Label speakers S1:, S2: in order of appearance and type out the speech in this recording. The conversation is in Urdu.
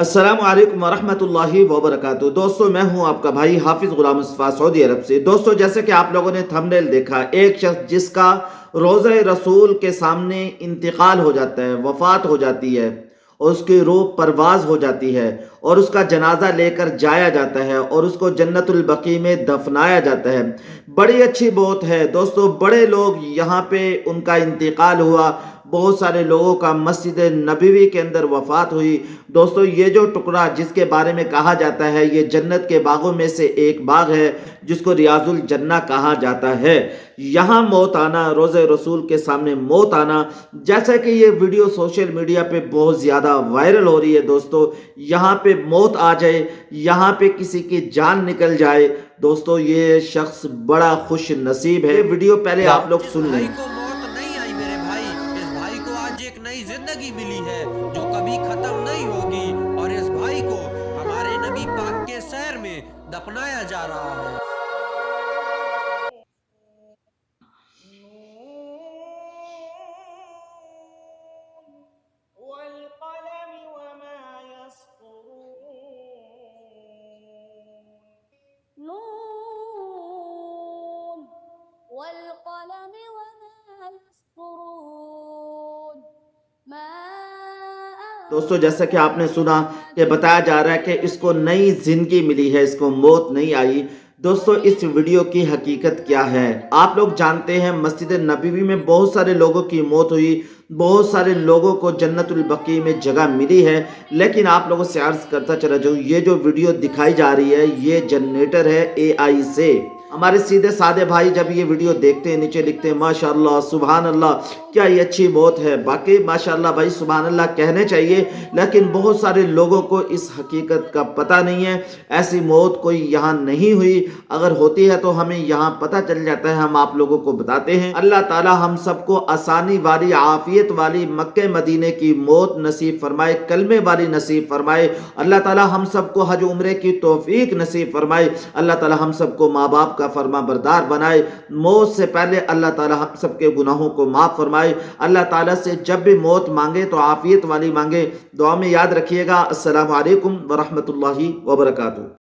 S1: السلام علیکم ورحمۃ اللہ وبرکاتہ۔ دوستو میں ہوں آپ کا بھائی حافظ غلام مصطفیٰ سعودی عرب سے۔ دوستو جیسے کہ آپ لوگوں نے تھمبنیل دیکھا، ایک شخص جس کا روضہ رسول کے سامنے انتقال ہو جاتا ہے، وفات ہو جاتی ہے اور اس کی روح پرواز ہو جاتی ہے اور اس کا جنازہ لے کر جایا جاتا ہے اور اس کو جنت البقیع میں دفنایا جاتا ہے۔ بڑی اچھی بات ہے دوستو، بڑے لوگ یہاں پہ ان کا انتقال ہوا، بہت سارے لوگوں کا مسجد نبوی کے اندر وفات ہوئی۔ دوستو یہ جو ٹکڑا جس کے بارے میں کہا جاتا ہے، یہ جنت کے باغوں میں سے ایک باغ ہے جس کو ریاض الجنہ کہا جاتا ہے۔ یہاں موت آنا، روضہ رسول کے سامنے موت آنا، جیسا کہ یہ ویڈیو سوشل میڈیا پہ بہت زیادہ وائرل ہو رہی ہے دوستو، یہاں پہ موت آ جائے، یہاں پہ کسی کی جان نکل جائے، دوستو یہ شخص بڑا خوش نصیب ہے۔ یہ ویڈیو پہلے آپ لوگ سن لیں۔
S2: موت نہیں آئی میرے بھائی، اس بھائی کو آج ایک نئی زندگی ملی ہے جو کبھی ختم نہیں ہوگی، اور اس بھائی کو ہمارے نبی پاک کے سیر میں دفنایا جا رہا ہے۔
S3: والقلم وما يسطرون نون والقلم وما يسطرون ما
S1: دوستو جیسا کہ آپ نے سنا کہ بتایا جا رہا ہے کہ اس کو نئی زندگی ملی ہے، اس کو موت نہیں آئی۔ دوستو اس ویڈیو کی حقیقت کیا ہے؟ آپ لوگ جانتے ہیں مسجد نبوی میں بہت سارے لوگوں کی موت ہوئی، بہت سارے لوگوں کو جنت البقیع میں جگہ ملی ہے، لیکن آپ لوگوں سے عرض کرتا چلا جاؤں، یہ جو ویڈیو دکھائی جا رہی ہے یہ جنریٹر ہے اے آئی سے۔ ہمارے سیدھے سادے بھائی جب یہ ویڈیو دیکھتے ہیں نیچے لکھتے ہیں ماشاءاللہ سبحان اللہ، کیا یہ اچھی موت ہے۔ باقی ماشاءاللہ بھائی سبحان اللہ کہنے چاہیے، لیکن بہت سارے لوگوں کو اس حقیقت کا پتہ نہیں ہے۔ ایسی موت کوئی یہاں نہیں ہوئی، اگر ہوتی ہے تو ہمیں یہاں پتہ چل جاتا ہے، ہم آپ لوگوں کو بتاتے ہیں۔ اللہ تعالی ہم سب کو آسانی والی، عافیت والی، مکہ مدینے کی موت نصیب فرمائے، کلمے والی نصیب فرمائے۔ اللہ تعالی ہم سب کو حج عمرے کی توفیق نصیب فرمائے۔ اللہ تعالی ہم سب کو ماں باپ کا فرما بردار بنائے۔ موت سے پہلے اللہ تعالی ہم سب کے گناہوں کو معاف فرمائے۔ اللہ تعالی سے جب بھی موت مانگے تو عافیت والی مانگے۔ دعا میں یاد رکھیے گا۔ السلام علیکم ورحمۃ اللہ وبرکاتہ۔